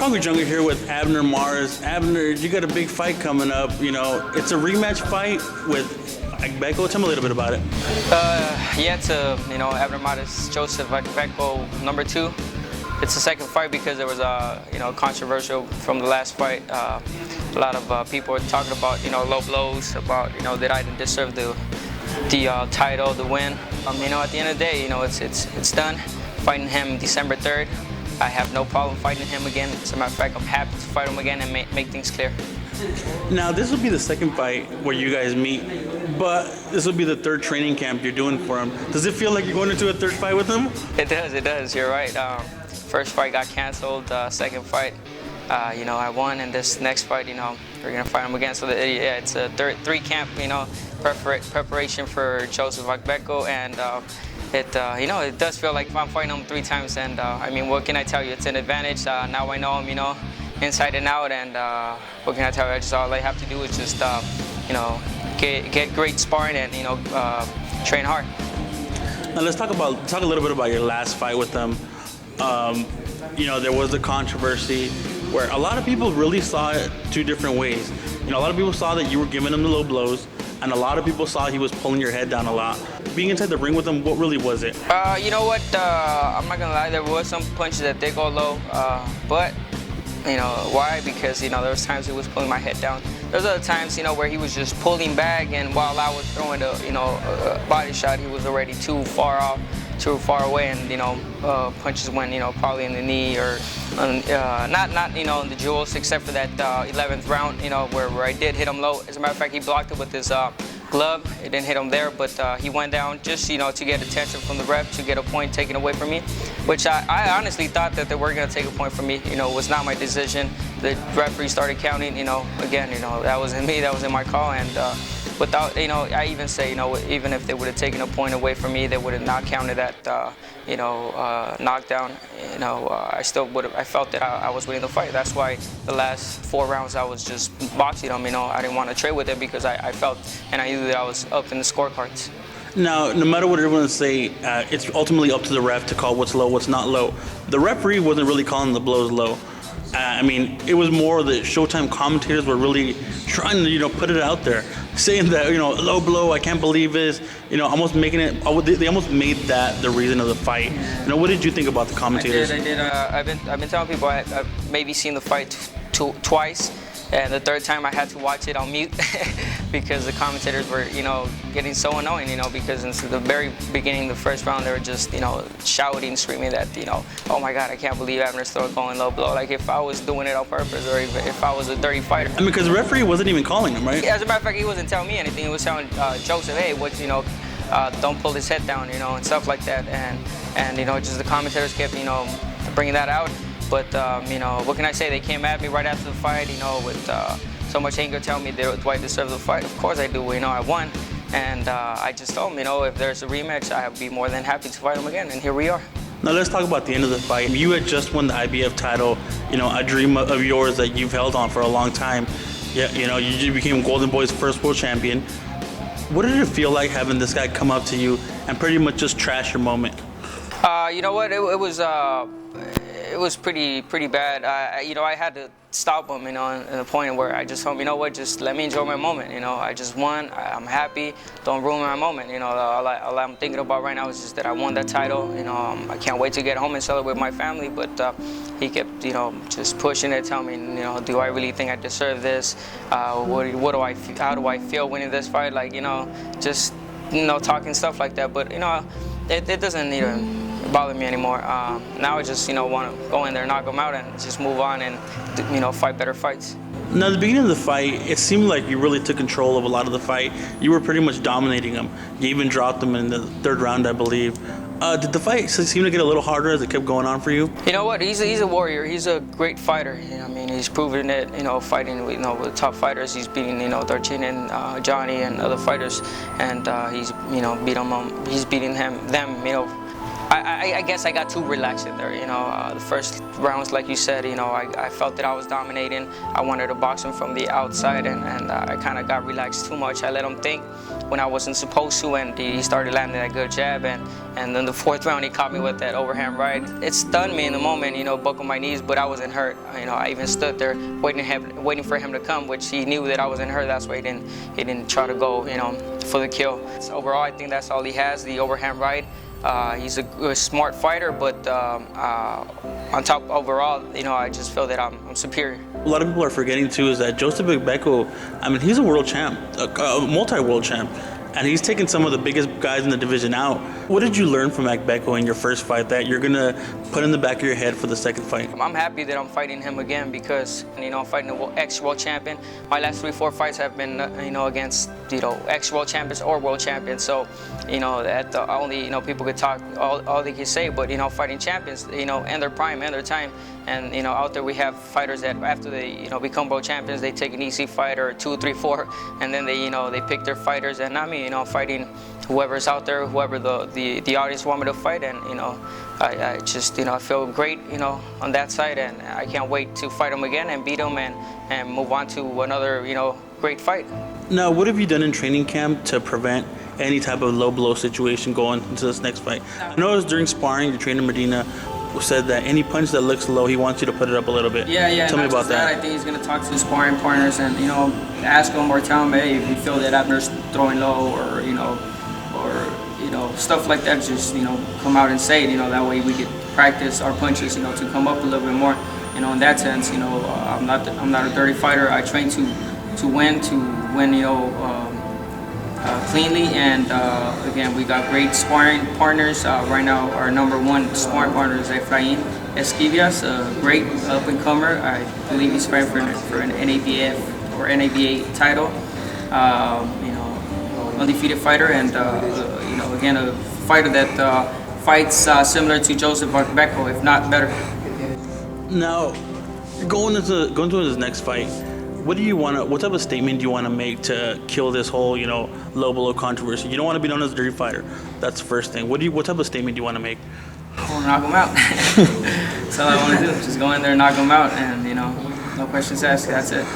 Concrete Jungle here with ABNER Mares. ABNER, you got a big fight coming up. You know, it's a rematch fight with Becco. Tell me a little bit about it. Yeah, it's ABNER Mares Joseph Becco #2. It's the second fight because there was controversial from the last fight. A lot of people were talking about low blows, about that I didn't deserve the title, the win. At the end of the day, it's done. Fighting him December 3rd. I have no problem fighting him again. As a matter of fact, I'm happy to fight him again and make things clear. Now, this will be the second fight where you guys meet, but this will be the third training camp you're doing for him. Does it feel like you're going into a third fight with him? It does. You're right. First fight got canceled. Second fight, I won, and this next fight, we're gonna fight him again. So yeah, it's a three camp, preparation for Joseph Becco, and it does feel like if I'm fighting him 3 times, and what can I tell you? It's an advantage. Now I know him, inside and out, and what can I tell you? All I have to do is just, get great sparring and train hard. Now let's talk a little bit about your last fight with them. There was a controversy where a lot of people really saw it 2 different ways. A lot of people saw that you were giving him the low blows, and a lot of people saw he was pulling your head down a lot. Being inside the ring with him, what really was it? You know what? I'm not gonna lie. There was some punches that did go low, but why? Because there was times he was pulling my head down. There's other times where he was just pulling back, and while I was throwing a body shot, he was already too far away, and punches went probably in the knee or not in the jewels, except for that 11th round where I did hit him low. As a matter of fact, he blocked it with his glove. It didn't hit him there, but he went down just to get attention from the ref, to get a point taken away from me, which I honestly thought that they were going to take a point from me. It was not my decision. The referee started counting. Again, that wasn't me, that was in my call, and without, I even say, even if they would have taken a point away from me, they would have not counted that, knockdown. I felt that I was winning the fight. That's why the last 4 rounds I was just boxing him. I didn't want to trade with him because I felt and I knew that I was up in the scorecards. Now, no matter what everyone say, it's ultimately up to the ref to call what's low, what's not low. The referee wasn't really calling the blows low. It was more the Showtime commentators were really trying to, put it out there, saying that, low blow, I can't believe this, almost making it. They almost made that the reason of the fight. What did you think about the commentators? I did. I've been telling people I've maybe seen the fight twice, and the 3rd time I had to watch it on mute because the commentators were, getting so annoying, because in the very beginning, the first round, they were just, shouting, screaming that, oh my God, I can't believe Abner's going low blow. Like if I was doing it on purpose, or if I was a dirty fighter. Because the referee wasn't even calling him, right? As a matter of fact, he wasn't telling me anything. He was telling Joseph, hey, don't pull his head down, and stuff like that. And just the commentators kept, bringing that out. But, what can I say? They came at me right after the fight, with so much anger, telling me do I deserve the fight. Of course I do. I won. And I just told them, if there's a rematch, I'd be more than happy to fight him again. And here we are. Now let's talk about the end of the fight. You had just won the IBF title, a dream of yours that you've held on for a long time. Yeah, you became Golden Boy's first world champion. What did it feel like having this guy come up to you and pretty much just trash your moment? You know what? It was pretty bad. I had to stop him, in a point where I just told him, just let me enjoy my moment. I just won. I'm happy. Don't ruin my moment. All I'm thinking about right now is just that I won that title. I can't wait to get home and celebrate with my family. But he kept, just pushing it, telling me, do I really think I deserve this? What do I? How do I feel winning this fight? Like, just talking stuff like that. But it doesn't even bother me anymore. Now I just want to go in there, knock him out, and just move on and fight better fights. Now, at the beginning of the fight, it seemed like you really took control of a lot of the fight. You were pretty much dominating him. You even dropped him in the 3rd round, I believe. Did the fight seem to get a little harder as it kept going on for you? You know what? He's a warrior. He's a great fighter. He's proven it. Fighting with top fighters. He's beating Darchin and Johnny and other fighters, and he's beating them I guess I got too relaxed in there. The first rounds, like you said, I felt that I was dominating. I wanted to box him from the outside, and I kind of got relaxed too much. I let him think when I wasn't supposed to, and he started landing that good jab. And then the fourth round, he caught me with that overhand right. It stunned me in the moment, buckled my knees, but I wasn't hurt. I even stood there waiting for him to come, which he knew that I wasn't hurt. That's why he didn't try to go, for the kill. So overall, I think that's all he has, the overhand right. He's a smart fighter, but on top overall, I just feel that I'm superior. A lot of people are forgetting too is that Joseph Agbeko, he's a world champ, a multi-world champ, and he's taken some of the biggest guys in the division out. What did you learn from Agbeko in your first fight that you're gonna put in the back of your head for the second fight? I'm happy that I'm fighting him again because I'm fighting an ex-world champion. My last 3-4 fights have been against ex-world champions or world champions. So that only people could talk all they can say, but fighting champions in their prime and their time. And out there we have fighters that after they become world champions, they take an easy fight or 2, 3, 4, and then they pick their fighters. And not me, fighting whoever's out there, whoever the audience want me to fight. And I just I feel great on that side, and I can't wait to fight him again and beat him and move on to another great fight. Now, what have you done in training camp to prevent any type of low blow situation going into this next fight? I noticed during sparring, your trainer Medina said that any punch that looks low, he wants you to put it up a little bit. Yeah. Tell me about that. I think he's gonna talk to his sparring partners and ask them or tell them, hey, if you feel that Abner's throwing low or stuff like that, just come out and say it. That way we could practice our punches, to come up a little bit more. In that sense, I'm not a dirty fighter. I train to win cleanly, and again, we got great sparring partners. Right now, our #1 sparring partner is Efrain Esquivias, a great up-and-comer. I believe he's fighting for an NABF or NABA title. Undefeated fighter, and again, a fighter that fights similar to Joseph Agbeko, if not better. Now, going into this next fight, what type of statement do you want to make to kill this whole, low blow controversy? You don't want to be known as a dirty fighter. That's the first thing. What type of statement do you want to make? I want to knock him out. That's all I want to do. Just go in there and knock him out, and no questions asked. That's it.